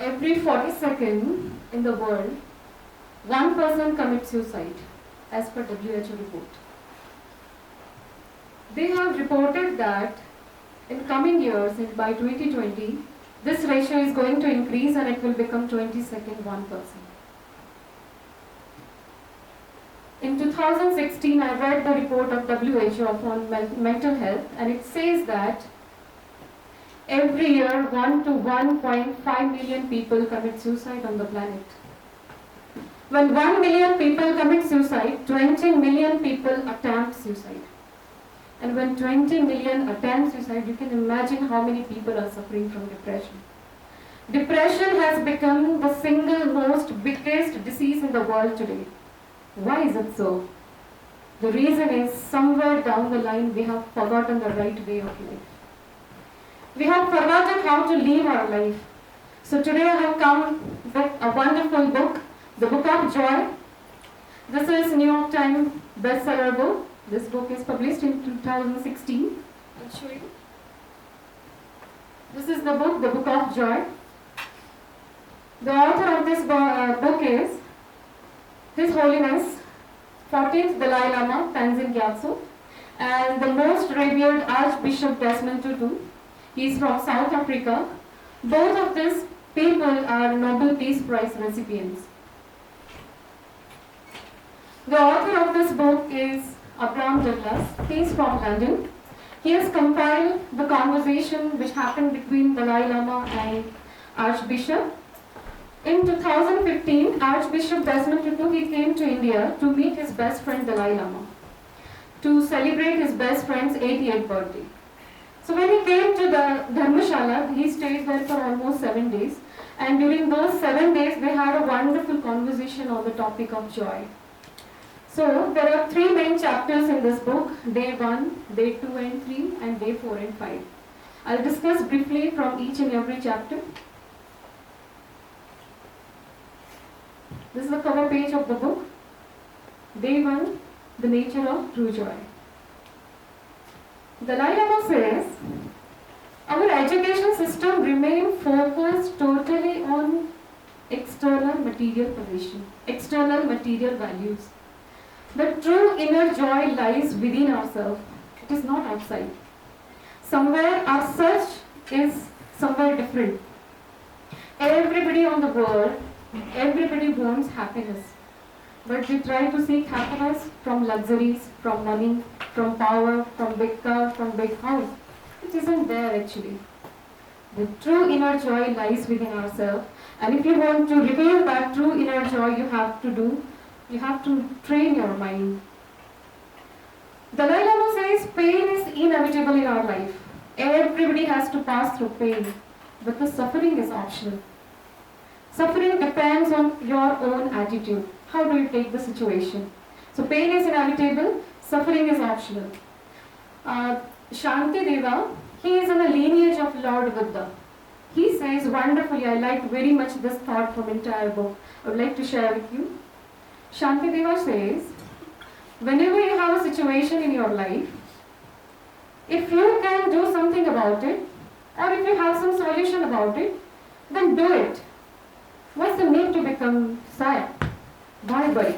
every 42nd in the world, one person commits suicide, as per WHO report. They have reported that in coming years, by 2020, this ratio is going to increase and it will become 22nd one person. In 2016, I read the report of WHO on mental health, and it says that every year 1 to 1.5 million people commit suicide on the planet. When 1 million people commit suicide, 20 million people attempt suicide. And when 20 million attempt suicide, you can imagine how many people are suffering from depression. Depression has become the single most biggest disease in the world today. Why is it so? The reason is somewhere down the line we have forgotten the right way of life. We have forgotten how to live our life. So today I have come with a wonderful book, The Book of Joy. This is New York Times bestseller book. This book is published in 2016. I'll show you. This is the book, The Book of Joy. The author of this book is His Holiness 14th Dalai Lama Tenzin Gyatso and the most revered Archbishop Desmond Tutu. He is from South Africa. Both of these people are Nobel Peace Prize recipients. The author of this book is Abraham Douglas. He is from London. He has compiled the conversation which happened between Dalai Lama and Archbishop. In 2015, Archbishop Desmond Tutu he came to India to meet his best friend Dalai Lama to celebrate his best friend's 80th birthday. So when he came to the Dharmashala, he stayed there for almost 7 days, and during those 7 days they had a wonderful conversation on the topic of joy. So there are 3 main chapters in this book, day 1, day 2 and 3 and day 4 and 5. I'll discuss briefly from each and every chapter. This is the cover page of the book. Day 1, the nature of true joy. Dalai Lama says, our education system remains focused totally on external material possession, external material values. The true inner joy lies within ourselves. It is not outside. Somewhere our search is somewhere different. Everybody on the world, everybody wants happiness. But we try to seek happiness from luxuries, from money, from power, from big car, from big house. It isn't there actually. The true inner joy lies within ourselves. And if you want to reveal that true inner joy, you have to train your mind. Dalai Lama says pain is inevitable in our life. Everybody has to pass through pain, but the suffering is optional. Suffering depends on your own attitude. How do you take the situation? So pain is inevitable, suffering is optional. Shanti Deva, he is in the lineage of Lord Buddha. He says wonderfully, I like very much this thought from entire book. I would like to share with you. Shanti Deva says, whenever you have a situation in your life, if you can do something about it, or if you have some solution about it, then do it. What's the need to become sad? Why worry?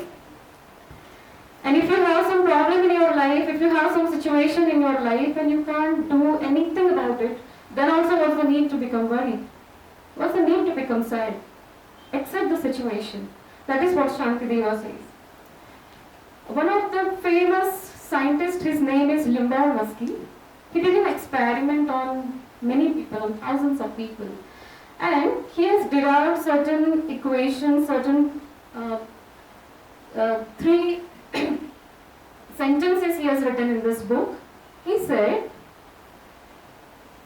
And if you have some problem in your life, if you have some situation in your life and you can't do anything about it, then also what's the need to become worried? What's the need to become sad? Accept the situation. That is what Shantideva says. One of the famous scientists, his name is Limbaugh-Musky. He did an experiment on many people, on thousands of people. And he has derived certain equations, certain 3 sentences he has written in this book. He said,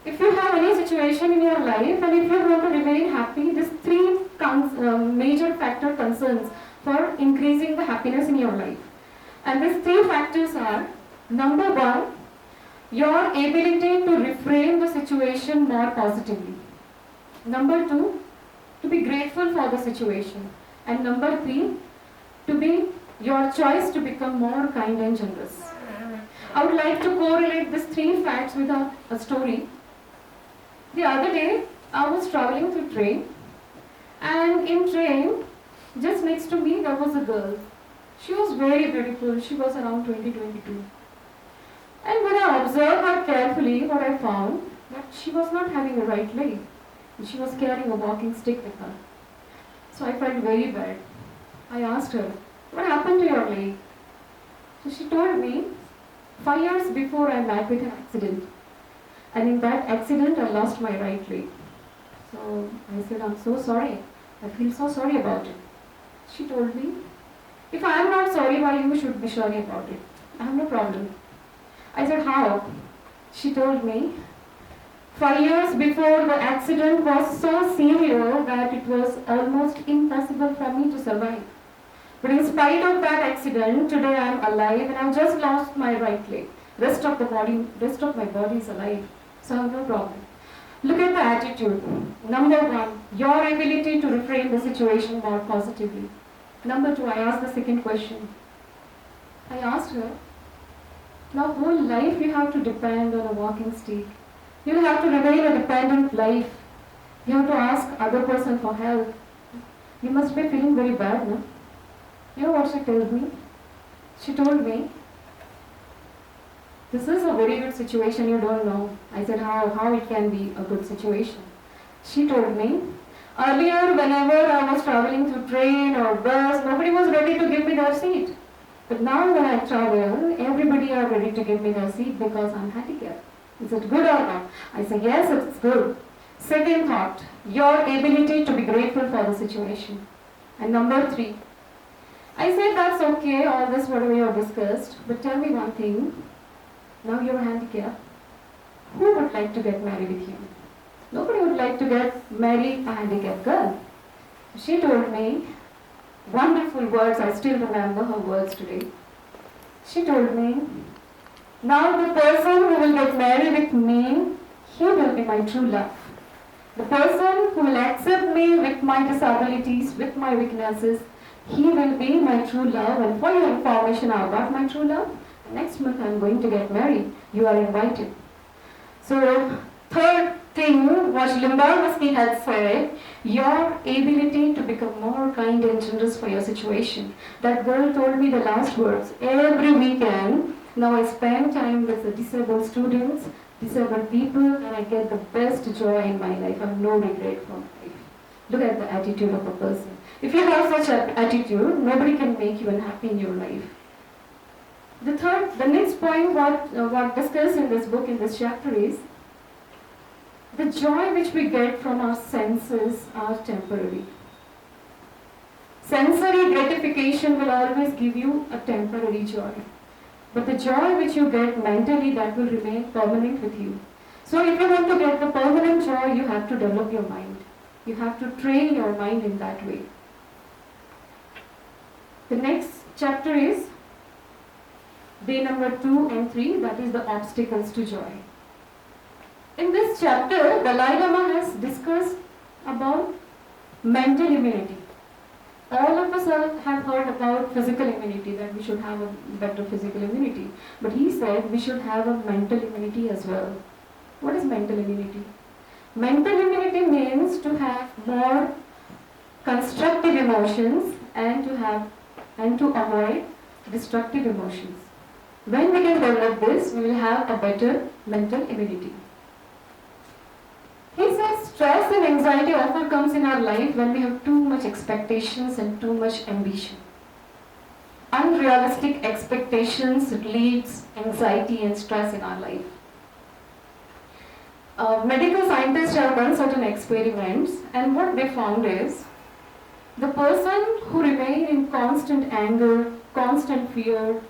if you have any situation in your life and if you want to remain happy, these 3 major factor concerns for increasing the happiness in your life. And these 3 factors are, number 1, your ability to reframe the situation more positively. Number 2, to be grateful for the situation. And number 3, to be your choice to become more kind and generous. I would like to correlate these 3 facts with a story. The other day, I was traveling through train And in train, just next to me, there was a girl. She was very beautiful. She was around 2022. And when I observed her carefully, what I found, that she was not having a right leg. She was carrying a walking stick with her. So I felt very bad. I asked her, what happened to your leg? So she told me, 5 years before I met with an accident. And in that accident, I lost my right leg. So I said, I'm so sorry. I feel so sorry about it. She told me, if I am not sorry, why you should be sorry about it? I have no problem. I said, how? She told me, 5 years before the accident was so severe that it was almost impossible for me to survive. But in spite of that accident, today I am alive and I have just lost my right leg. Rest of my body is alive. So I have no problem. Look at the attitude. Number one, your ability to reframe the situation more positively. Number two, I asked the second question. I asked her, now whole life you have to depend on a walking stick. You will have to remain a dependent life. You have to ask other person for help. You must be feeling very bad, no? You know what she told me? She told me, this is a very good situation, you don't know. I said, how it can be a good situation? She told me, earlier whenever I was traveling through train or bus, nobody was ready to give me their seat. But now when I travel, everybody are ready to give me their seat because I'm handicapped. Is it good or not? I say, yes, it's good. Second thought, your ability to be grateful for the situation. And number three, I said, that's okay, all this whatever you have discussed, but tell me one thing. Now you're handicapped. Who would like to get married with you? Nobody would like to get married a handicapped girl. She told me wonderful words. I still remember her words today. She told me, now the person who will get married with me, he will be my true love. The person who will accept me with my disabilities, with my weaknesses, he will be my true love. And for your information about my true love, next month I am going to get married. You are invited. So, third thing, what Limbaugh had said, your ability to become more kind and generous for your situation. That girl told me the last words. Every weekend, now I spend time with the disabled students, disabled people, and I get the best joy in my life. I have no regret for life. Look at the attitude of a person. If you have such an attitude, nobody can make you unhappy in your life. The next point what discussed in this book, in this chapter is, the joy which we get from our senses are temporary. Sensory gratification will always give you a temporary joy. But the joy which you get mentally, that will remain permanent with you. So if you want to get the permanent joy, you have to develop your mind. You have to train your mind in that way. The next chapter is day number 2 and 3, that is the obstacles to joy. In this chapter, Dalai Lama has discussed about mental immunity. All of us have heard about physical immunity, that we should have a better physical immunity. But he said we should have a mental immunity as well. What is mental immunity? Mental immunity means to have more constructive emotions and to avoid destructive emotions. When we can develop this, we will have a better mental immunity. He says stress and anxiety often comes in our life when we have too much expectations and too much ambition. Unrealistic expectations leads anxiety and stress in our life. Medical scientists have done certain experiments, and what they found is the person who remain in constant anger, constant fear,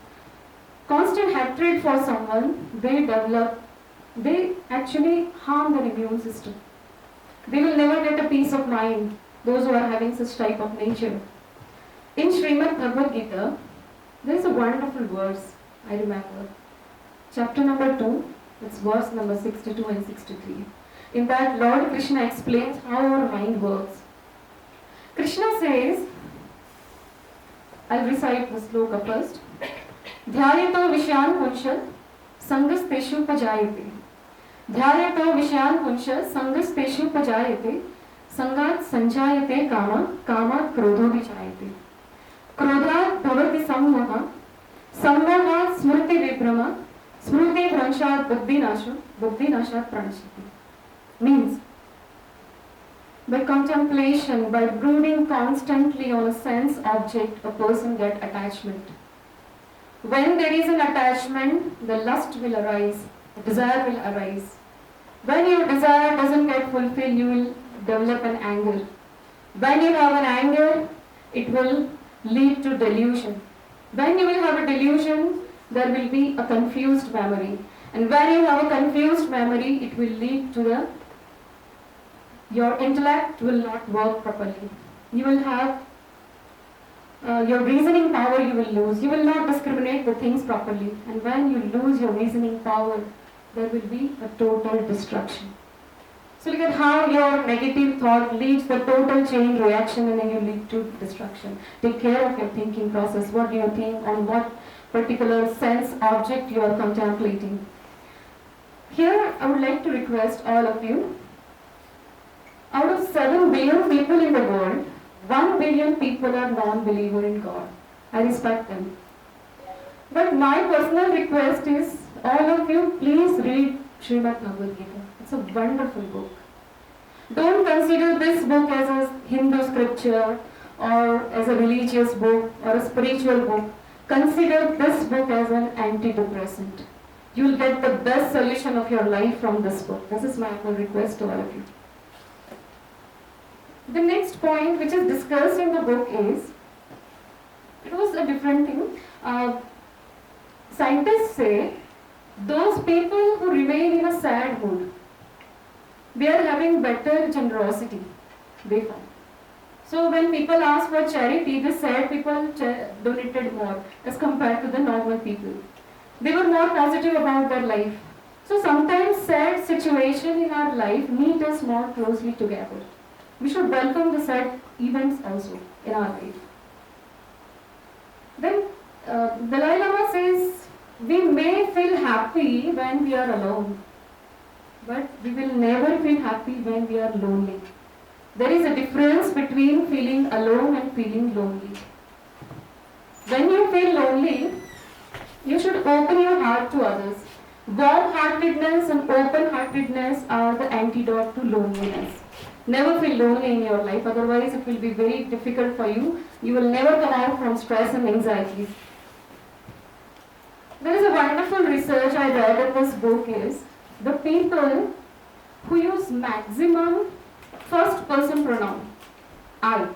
constant hatred for someone, they actually harm their immune system. They will never get a peace of mind, those who are having such type of nature. In Srimad Bhagavad Gita, there is a wonderful verse, I remember. Chapter number 2, it's verse number 62 and 63. In that, Lord Krishna explains how our mind works. Krishna says, I'll recite the sloka first. Dhyayato Vishyan Punsha Sangas Teshu Pajayate. Dhyayato Vishyan Punsha Sangas Teshu Pajayate. संगात संजायते कामा कामात् क्रोधो विजायते क्रोधात् भवति सम्मोहः सम्मोहात् स्मृति विभ्रम स्मृति भ्रंशात् बुद्धिनाशो बुद्धिनाशात् प्रणश्यति. Means by contemplation, by brooding constantly on a sense object, a person gets attachment. When there is an attachment, the lust will arise, the desire will arise. When your desire doesn't get fulfilled, you will develop an anger. When you have an anger, it will lead to delusion. When you will have a delusion, there will be a confused memory. And when you have a confused memory, it will lead to your intellect will not work properly. You will have your reasoning power you will lose. You will not discriminate the things properly. And when you lose your reasoning power, there will be a total destruction. So look at how your negative thought leads the total chain reaction and then you lead to destruction. Take care of your thinking process. What do you think on what particular sense object you are contemplating? Here I would like to request all of you. Out of 7 billion people in the world, 1 billion people are non-believer in God. I respect them. But my personal request is, all of you please read Srimad Bhagavad Gita. It's a wonderful book. Don't consider this book as a Hindu scripture or as a religious book or a spiritual book. Consider this book as an antidepressant. You will get the best solution of your life from this book. This is my humble request to all of you. The next point which is discussed in the book is, it was a different thing. Scientists say those people who remain in a sad mood, they are having better generosity, they found. So when people ask for charity, the sad people donated more as compared to the normal people. They were more positive about their life. So sometimes sad situation in our life meet us more closely together. We should welcome the sad events also in our life. Then Dalai Lama says, we may feel happy when we are alone, but we will never feel happy when we are lonely. There is a difference between feeling alone and feeling lonely. When you feel lonely, you should open your heart to others. Warm-heartedness and open-heartedness are the antidote to loneliness. Never feel lonely in your life, otherwise it will be very difficult for you. You will never come out from stress and anxieties. There is a wonderful research I read in this book is, the people who use maximum first person pronoun, I.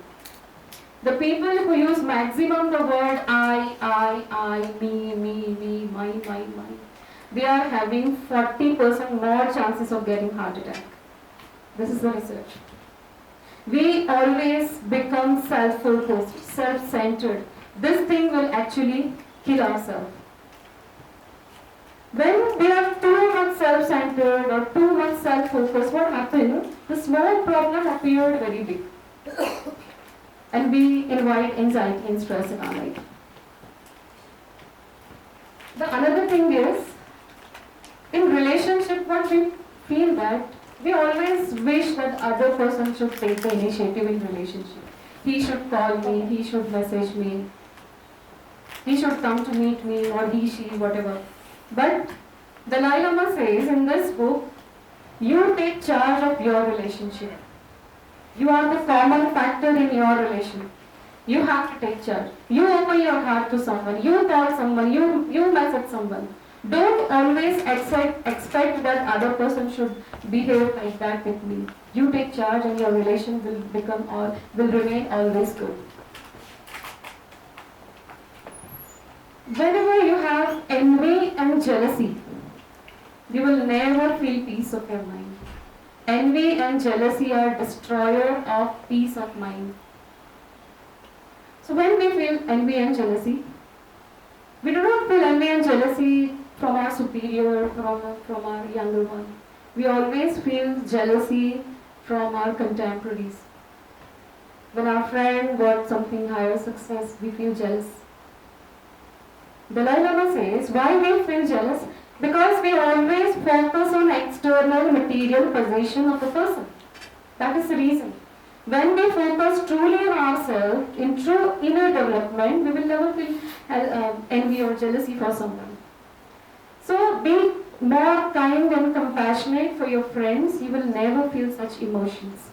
The people who use maximum the word I, me, my, they are having 40% more chances of getting heart attack. This is the research. We always become self-focused, self-centered. This thing will actually kill ourselves. When we are too much self-centered or too much self-focused, what happens? The small problem appeared very big. And we invite anxiety and stress in our life. The another thing is, in relationship, what we feel that we always wish that other person should take the initiative in relationship. He should call me, he should message me, he should come to meet me, or he, she, whatever. But Dalai Lama says in this book, you take charge of your relationship. You are the common factor in your relation. You have to take charge. You open your heart to someone, you call someone, you message someone. Don't always expect that other person should behave like that with me. You take charge and your relation will remain always good. Whenever you have envy and jealousy, you will never feel peace of your mind. Envy and jealousy are destroyer of peace of mind. So when we feel envy and jealousy, we do not feel envy and jealousy from our superior, from our younger one. We always feel jealousy from our contemporaries. When our friend got something higher success, we feel jealous. Dalai Lama says, why we feel jealous? Because we always focus on external material possession of the person. That is the reason. When we focus truly on ourselves, in true inner development, we will never feel envy or jealousy for someone. So be more kind and compassionate for your friends. You will never feel such emotions.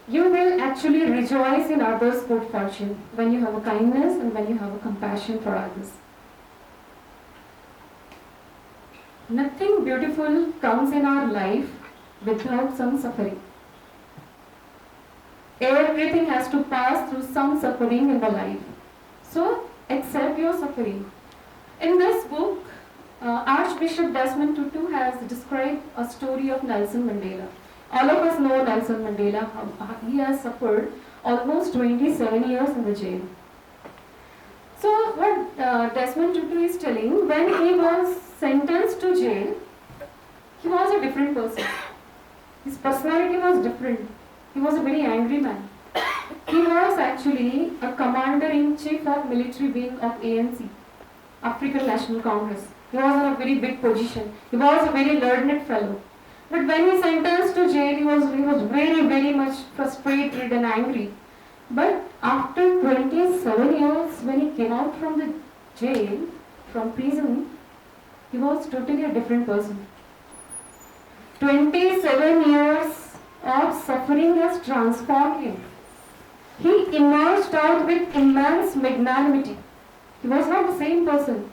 You will actually rejoice in others' good fortune when you have a kindness and when you have a compassion for others. Nothing beautiful comes in our life without some suffering. Everything has to pass through some suffering in the life. So accept your suffering. In this book, Archbishop Desmond Tutu has described a story of Nelson Mandela. All of us know Nelson Mandela. He has suffered almost 27 years in the jail. So what Desmond Tutu is telling, when he was sentenced to jail, he was a different person. His personality was different. He was a very angry man. He was actually a commander-in-chief of military wing of ANC, African National Congress. He was in a very big position. He was a very learned fellow. But when he sentenced to jail, he was very much frustrated and angry. But after 27 years, when he came out from the jail, from prison, he was totally a different person. 27 years of suffering has transformed him. He emerged out with immense magnanimity. He was not the same person.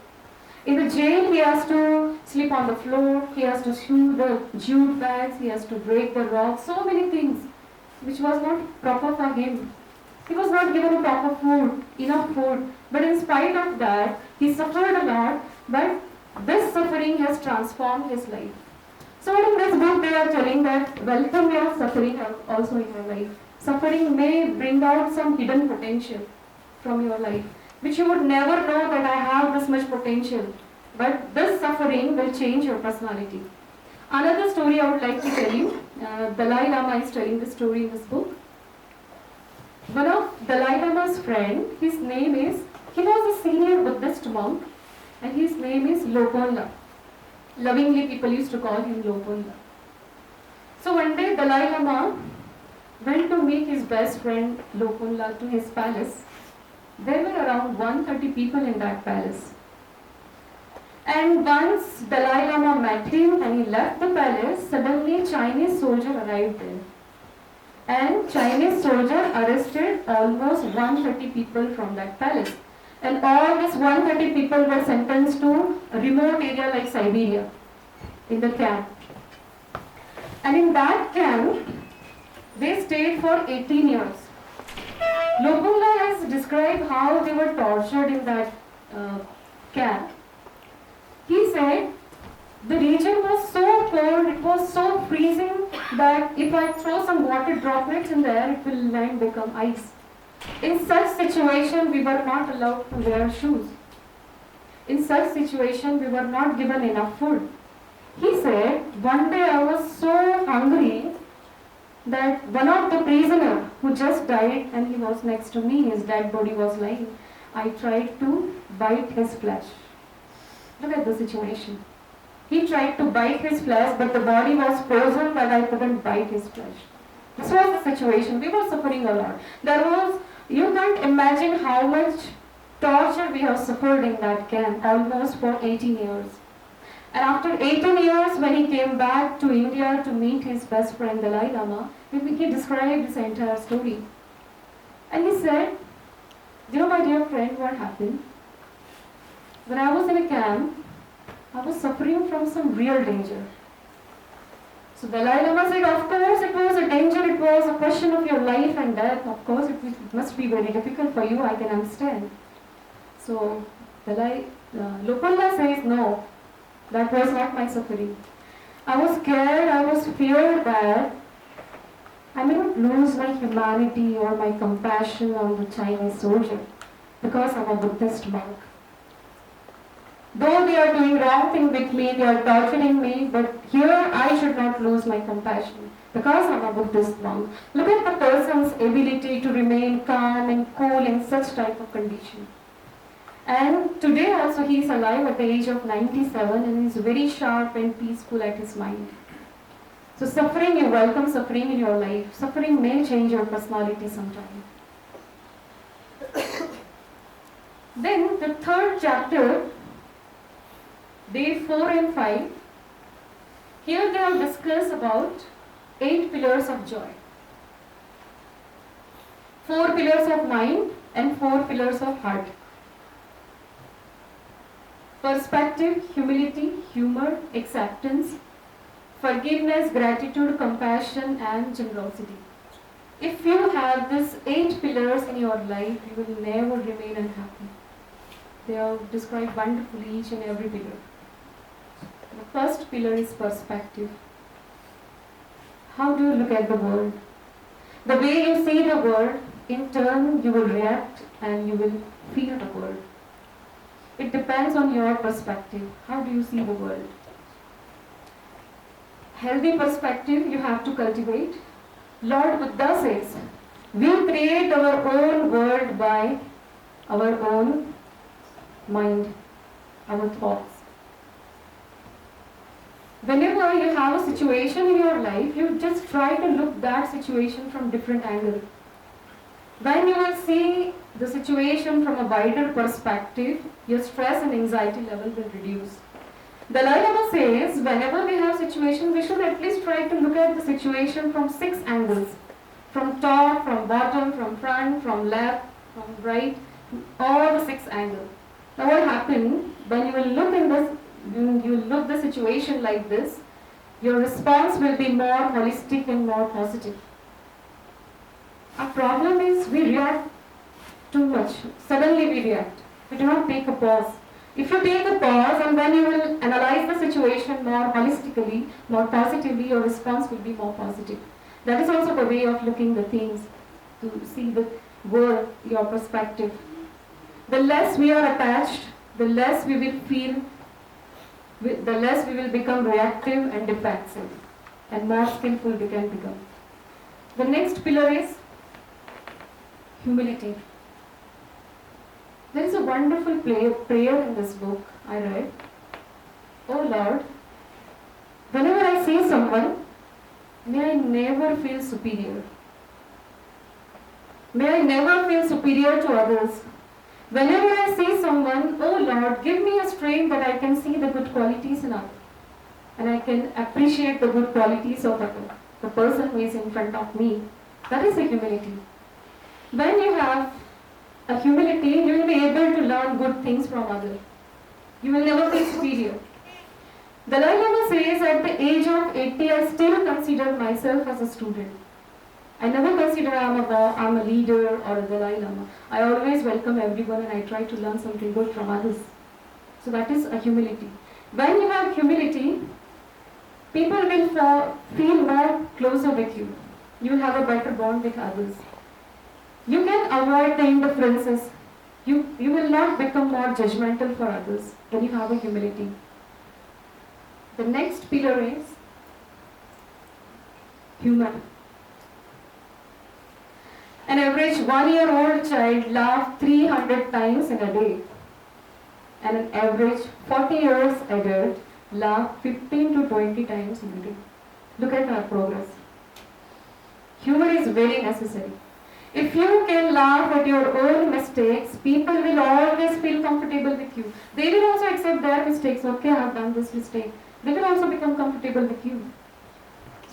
In the jail, he has to sleep on the floor, he has to chew the jute bags, he has to break the rocks, so many things which was not proper for him. He was not given a proper food, enough food. But in spite of that, he suffered a lot, but this suffering has transformed his life. So in this book they are telling that welcome your suffering also in your life. Suffering may bring out some hidden potential from your life, which you would never know that I have this much potential. But this suffering will change your personality. Another story I would like to tell you, Dalai Lama is telling the story in this book. One of Dalai Lama's friend, he was a senior Buddhist monk, and his name is Loponla. Lovingly people used to call him Loponla. So one day Dalai Lama went to meet his best friend Loponla to his palace. There were around 130 people in that palace. And once Dalai Lama met him and he left the palace, suddenly a Chinese soldier arrived there. And Chinese soldier arrested almost 130 people from that palace. And all these 130 people were sentenced to a remote area like Siberia, in the camp. And in that camp, they stayed for 18 years. Lopunla has described how they were tortured in that camp. He said the region was so cold, it was so freezing that if I throw some water droplets in the air, it will then become ice. In such situation, we were not allowed to wear shoes. In such situation, we were not given enough food. He said, one day I was so hungry that one of the prisoners who just died and he was next to me, his dead body was lying, I tried to bite his flesh. Look at the situation. He tried to bite his flesh, but the body was frozen that I couldn't bite his flesh. This was the situation. We were suffering a lot. You can't imagine how much torture we have suffered in that camp, almost for 18 years. And after 18 years, when he came back to India to meet his best friend Dalai Lama, he described this entire story. And he said, my dear friend, what happened? When I was in a camp, I was suffering from some real danger. So Dalai Lama said, of course it was a danger, it was a question of your life and death. Of course it must be very difficult for you, I can understand. So Lopunla says, no, that was not my suffering. I was scared, I was feared that I may not lose my humanity or my compassion on the Chinese soldier because I'm a Buddhist monk. Though they are doing wrong thing with me, they are torturing me, but here I should not lose my compassion because I'm a Buddhist monk. Look at the person's ability to remain calm and cool in such type of condition. And today also he is alive at the age of 97 and is very sharp and peaceful at his mind. So suffering, you welcome suffering in your life. Suffering may change your personality sometime. Then the third chapter, day 4 and 5, here they have discussed about 8 pillars of joy. 4 pillars of mind and 4 pillars of heart. Perspective, humility, humor, acceptance, forgiveness, gratitude, compassion and generosity. If you have these 8 pillars in your life, you will never remain unhappy. They are described wonderfully, each and every pillar. The first pillar is perspective. How do you look at the world? The way you see the world, in turn you will react and you will feel the world. It depends on your perspective. How do you see the world? Healthy perspective you have to cultivate. Lord Buddha says, we create our own world by our own mind, our thoughts. Whenever you have a situation in your life, you just try to look that situation from different angle. When you will see the situation from a wider perspective, your stress and anxiety level will reduce. Dalai Lama says, whenever we have situation, we should at least try to look at the situation from 6 angles. From top, from bottom, from front, from left, from right, all the 6 angles. Now what happens, when you will look in this, when you look the situation like this, your response will be more holistic and more positive. Our problem is we react too much. Suddenly we react. We do not take a pause. If you take a pause and then you will analyze the situation more holistically, more positively, your response will be more positive. That is also the way of looking the things, to see the world, your perspective. The less we are attached, the less we will feel, the less we will become reactive and defensive, and more skillful we can become. The next pillar is humility. There is a wonderful prayer in this book I read. Oh Lord, whenever I see someone, may I never feel superior. May I never feel superior to others. Whenever I see someone, oh Lord, give me a strength that I can see the good qualities in others. And I can appreciate the good qualities of the person who is in front of me. That is a humility. When you have a humility, you will be able to learn good things from others. You will never feel superior. Dalai Lama says, at the age of 80, I still consider myself as a student. I never consider I'm a leader or a Dalai Lama. I always welcome everyone and I try to learn something good from others. So that is a humility. When you have humility, people will feel more closer with you. You will have a better bond with others. You can avoid the indifferences. You will not become more judgmental for others when you have a humility. The next pillar is humor. An average 1-year-old child laughs 300 times in a day. And an average 40 years adult laughs 15 to 20 times in a day. Look at our progress. Humor is very necessary. If you can laugh at your own mistakes, people will always feel comfortable with you. They will also accept their mistakes. Okay, I have done this mistake. They will also become comfortable with you.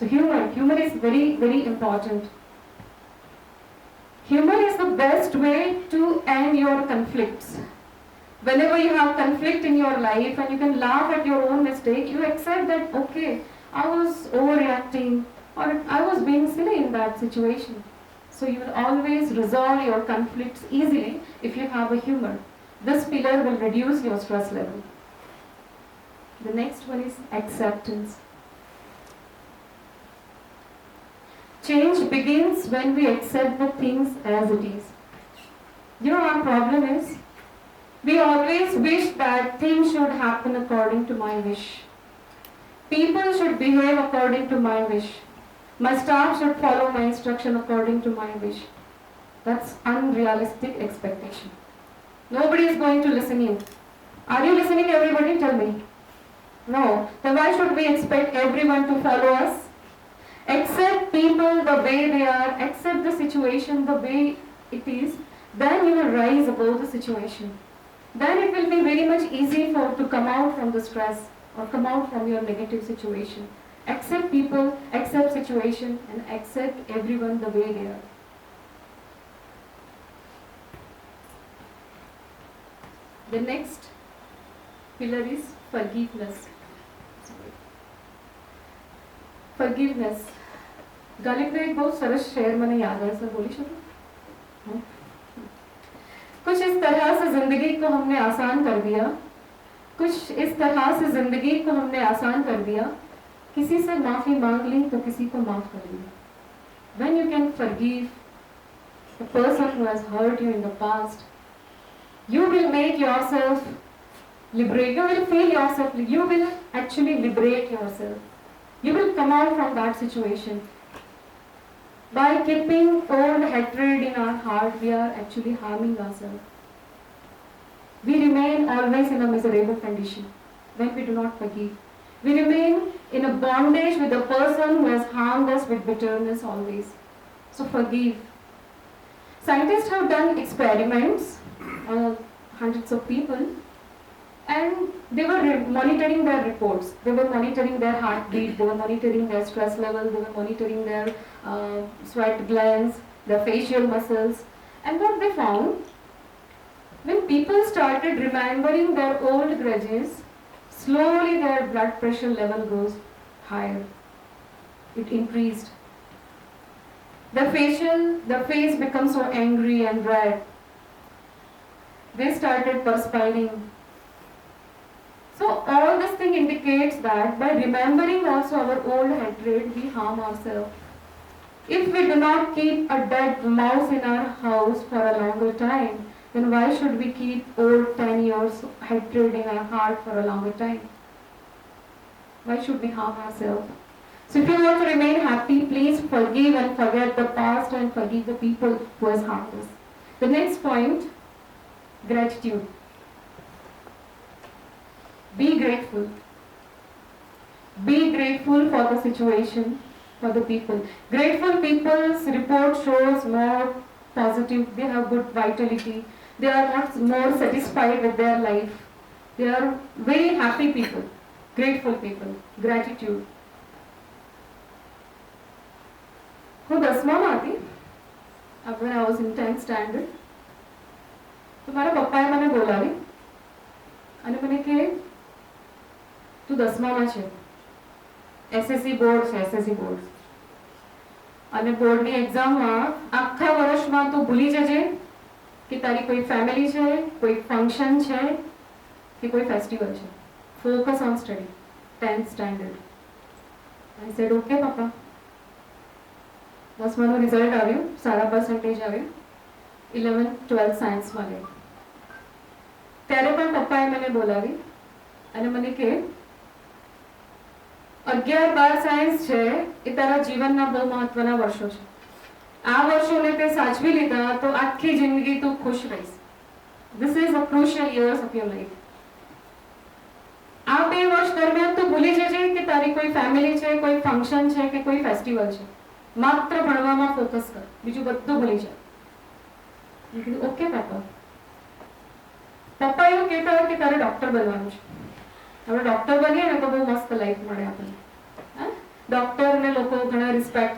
So humor is very, very important. Humor is the best way to end your conflicts. Whenever you have conflict in your life and you can laugh at your own mistake, you accept that, okay, I was overreacting or I was being silly in that situation. So you will always resolve your conflicts easily if you have a humor. This pillar will reduce your stress level. The next one is acceptance. Change begins when we accept the things as it is. You know, our problem is, we always wish that things should happen according to my wish. People should behave according to my wish. My staff should follow my instruction according to my wish. That's unrealistic expectation. Nobody is going to listen to you. Are you listening, everybody? Tell me. No. Then why should we expect everyone to follow us? people the way they are, accept the situation the way it is, then you will rise above the situation. Then it will be very much easy for to come out from the stress or come out from your negative situation. Accept people, accept situation, and accept everyone the way they are. The next pillar is forgiveness. Forgiveness. Ghalib का एक बहुत सरस शेर मैंने याद है, sir बोली शुरू। कुछ इस तरह से जिंदगी को हमने आसान कर दिया, कुछ इस तरह से जिंदगी को हमने आसान कर दिया, किसी से माफी मांग ली तो किसी को माफ कर दिया. When you can forgive the person who has hurt you in the past, you will make yourself liberate. You will feel yourself. You will actually liberate yourself. You will come out from that situation. By keeping old hatred in our heart, we are actually harming ourselves. We remain always in a miserable condition when we do not forgive. We remain in a bondage with the person who has harmed us with bitterness always. So forgive. Scientists have done experiments on hundreds of people, and they were monitoring their reports. They were monitoring their heartbeat, they were monitoring their stress level, they were monitoring their sweat glands, their facial muscles. And what they found, when people started remembering their old grudges, slowly their blood pressure level goes higher. It increased. The face becomes so angry and red. They started perspiring. So all this thing indicates that by remembering also our old hatred, we harm ourselves. If we do not keep a dead mouse in our house for a longer time, then why should we keep old 10 years hatred in our heart for a longer time? Why should we harm ourselves? So if you want to remain happy, please forgive and forget the past and forgive the people who has harmed us. The next point, gratitude. Be grateful. Be grateful for the situation, for the people. Grateful people's report shows more positive, they have good vitality, they are not more satisfied with their life. They are very happy people, grateful people, gratitude. હું દસમામાં હતી, when I was in 10th standard, તો મારા પપ્પાએ મને બોલાવી અને મને કહે તું દસમામાં છે, એસએસસી બોર્ડ છે, એસએસસી બોર્ડ અને બોર્ડની એક્ઝામમાં આખા વર્ષમાં તું ભૂલી જજે કે તારી કોઈ ફેમિલી છે, કોઈ ફંક્શન છે કે કોઈ ફેસ્ટિવલ છે. Focus on study. 10th standard. I said okay પપ્પા. દસમાનું રિઝલ્ટ આવ્યું, સારા પર્સન્ટેજ આવ્યું, 11th 12th સાયન્સમાં ગઈ. ત્યારે પણ પપ્પાએ મને બોલાવી અને મને કહે 11-12 સાયન્સ છે એ તારા જીવનના બહુ મહત્વના વર્ષો છે. આ વર્ષોને તે સાચવી લીધા તો આખી જિંદગી તું ખુશ રહીશ. This is a crucial years of your life. આ 2 વર્ષ દરમિયાન તું ભૂલી જજે કે તારી કોઈ ફેમિલી છે, કોઈ ફંક્શન છે કે કોઈ ફેસ્ટિવલ છે. માત્ર ભણવામાં ફોકસ કર, બીજું બધું ભૂલી જા. મેં કીધું ઓકે પપ્પા. પપ્પા એવું કહેતા હોય કે તારે ડોક્ટર બનવાનું છે. હવે ડોક્ટર બનીએ ને તો બહુ મસ્ત લાઈફ મળે આપણને. ડોક્ટરને લોકો ઘણા રિસ્પેક્ટ